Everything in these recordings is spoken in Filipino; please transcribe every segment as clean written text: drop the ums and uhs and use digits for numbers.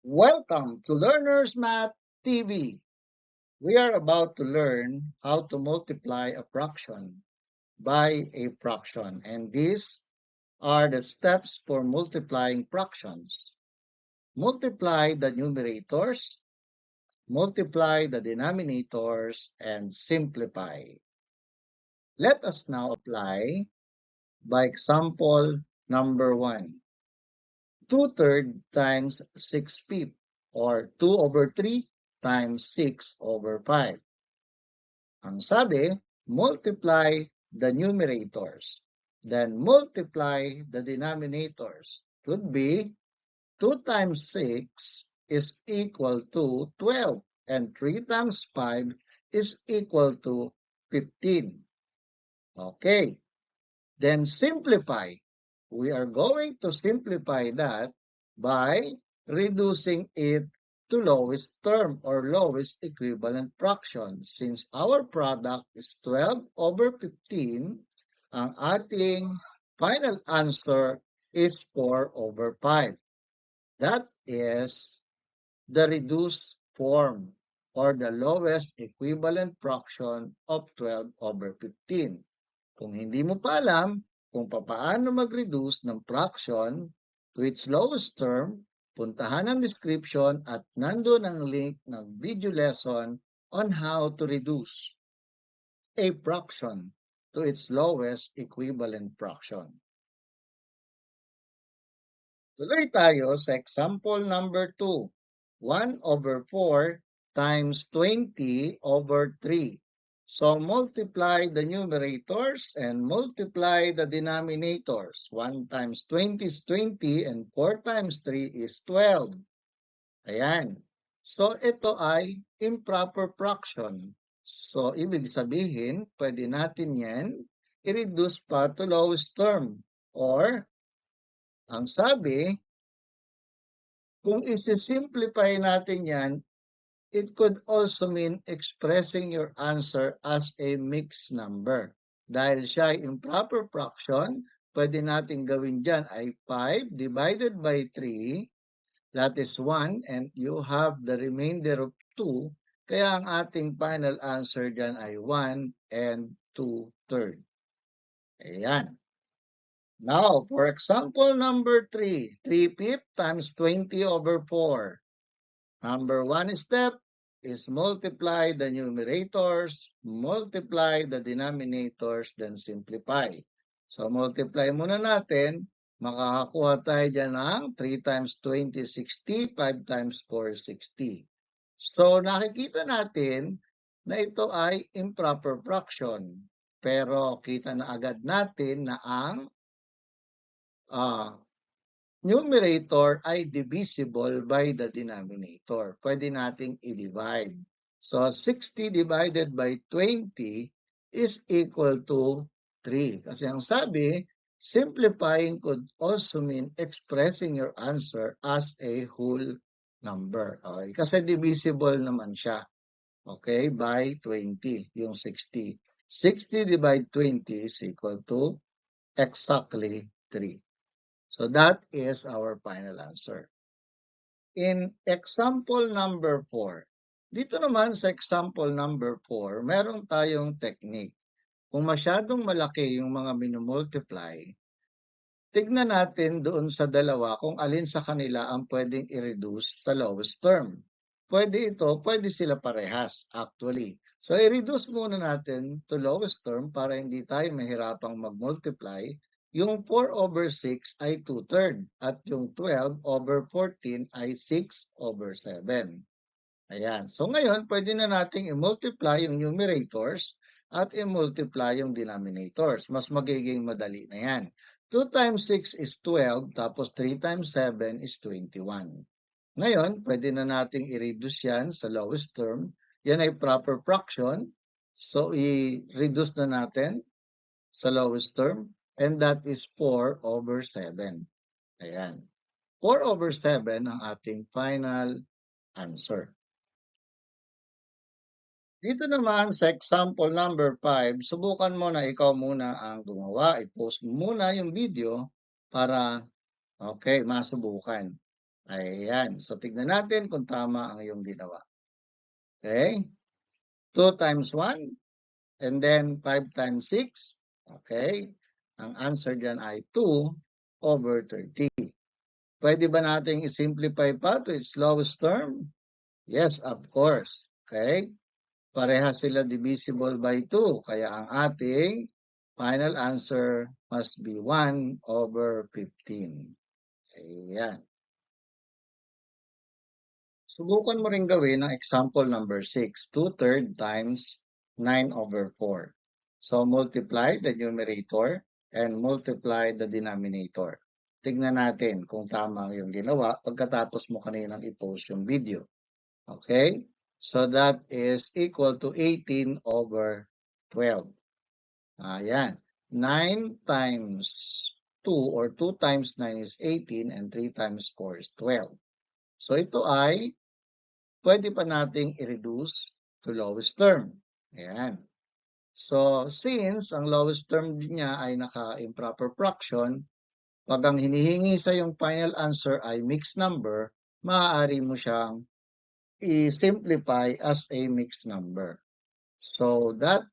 Welcome to Learners Math TV. We are about to learn how to multiply a fraction by a fraction, and these are the steps for multiplying fractions. Multiply the numerators, multiply the denominators, and simplify. Let us now apply by example number 1. 2/3 times 6/5 or 2/3 times 6/5. Ang sabi, multiply the numerators. Then multiply the denominators. Could be 2 times 6 is equal to 12 and 3 times 5 is equal to 15. Okay. Then simplify. We are going to simplify that by reducing it to lowest term or lowest equivalent fraction. Since our product is 12/15, ang ating final answer is 4/5. That is the reduced form or the lowest equivalent fraction of 12/15. Kung hindi mo pa alam kung paano mag-reduce ng fraction to its lowest term, puntahan ang description at nandun ang link ng video lesson on how to reduce a fraction to its lowest equivalent fraction. Tuloy tayo sa example number 2. 1/4 times 20/3. So multiply the numerators and multiply the denominators. 1 times 20 is 20 and 4 times 3 is 12. Ayan. So ito ay improper fraction. So ibig sabihin, pwede natin yan i-reduce pa to lowest term. Or, ang sabi, kung isi-simplify natin yan, it could also mean expressing your answer as a mixed number. Dahil siya ay improper fraction, pwede natin gawin dyan ay 5 divided by 3, that is 1, and you have the remainder of 2, kaya ang ating final answer dyan ay 1 and 2/3. Ayan. Now, for example number 3, 3/5 times 20/4. Number 1 step is multiply the numerators, multiply the denominators, then simplify. So, multiply muna natin. Makakakuha tayo dyan ng 3 times 20, 60, 5 times 4, 60. So, nakikita natin na ito ay improper fraction. Pero, kita na agad natin na ang numerator ay divisible by the denominator. Pwede nating i-divide. So, 60 divided by 20 is equal to 3. Kasi ang sabi, simplifying could also mean expressing your answer as a whole number. Okay? Kasi divisible naman siya. Okay? By 20, yung 60. 60 divided 20 is equal to exactly 3. So that is our final answer. In example number 4, dito naman sa example number 4, meron tayong technique. Kung masyadong malaki yung mga minumultiply, tignan natin doon sa dalawa kung alin sa kanila ang pwedeng i-reduce sa lowest term. Pwede ito, pwede sila parehas actually. So i-reduce muna natin to lowest term para hindi tayo mahirapang mag-multiply. Yung 4/6 ay 2/3 at yung 12/14 ay 6/7. Ayan. So ngayon, pwede na nating i-multiply yung numerators at i-multiply yung denominators. Mas magiging madali na yan. 2 times 6 is 12, tapos 3 times 7 is 21. Ngayon, pwede na nating i-reduce yan sa lowest term. Yan ay proper fraction. So, i-reduce na natin sa lowest term. And that is 4/7. Ayan. 4/7 ang ating final answer. Dito naman sa example number 5, subukan mo na ikaw muna ang gumawa. I-post mo muna yung video para masubukan. Ayan. So, tignan natin kung tama ang iyong ginawa. Okay? 2 times 1, and then 5 times 6. Okay? Ang answer dyan ay 2 over 30. Pwede ba nating i-simplify pa to its lowest term? Yes, of course. Okay? Parehas sila divisible by 2. Kaya ang ating final answer must be 1 over 15. Ayan. Subukan mo rin gawin ang example number 6, 2/3 times 9 over 4. So, multiply the numerator and multiply the denominator. Tignan natin kung tama yung ginawa pagkatapos mo kaninang i-post yung video. Okay? So, that is equal to 18 over 12. Ayan. 9 times 2 or 2 times 9 is 18 and 3 times 4 is 12. So, ito ay pwede pa nating i-reduce to lowest term. Ayan. So, since ang lowest term niya ay naka-improper fraction, pag ang hinihingi sa yung final answer ay mixed number, maaari mo siyang i-simplify as a mixed number. So, that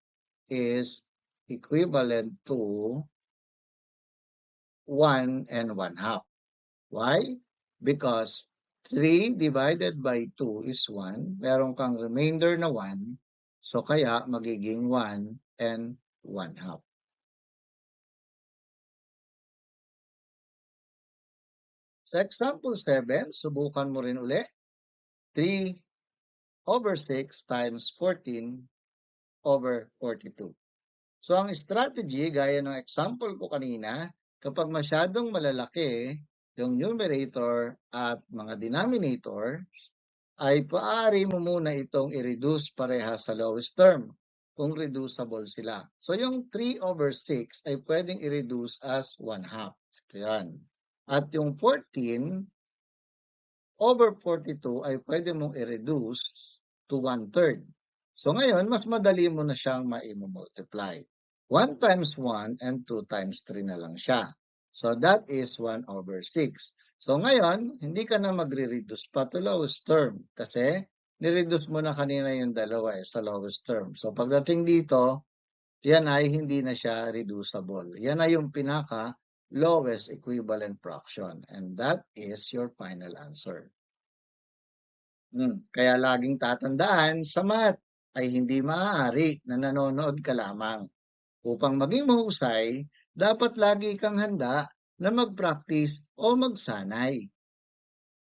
is equivalent to 1 and 1/2. Why? Because 3 divided by 2 is 1. Meron kang remainder na 1. So, kaya magiging 1 and 1/2. Sa example 7, subukan mo rin uli. 3 over 6 times 14 over 42. So, ang strategy, gaya ng example ko kanina, kapag masyadong malalaki yung numerator at mga denominator, ay maaari mo muna itong i-reduce parehas sa lowest term kung reducible sila. So, yung 3 over 6 ay pwedeng i-reduce as 1/2. Ito yan. At yung 14 over 42 ay pwede mong i-reduce to 1/3. So, ngayon, mas madali mo na siyang ma-multiply. 1 times 1 and 2 times 3 na lang siya. So, that is 1 over 6. So, ngayon, hindi ka na magre-reduce pa to lowest term kasi nireduce mo na kanina yung dalawa sa lowest term. So, pagdating dito, yan ay hindi na siya reducible. Yan ay yung pinaka lowest equivalent fraction. And that is your final answer. Kaya laging tatandaan, sa math ay hindi maaari na nanonood ka lamang. Upang maging mahusay, dapat lagi kang handa na mag-practice o magsanay.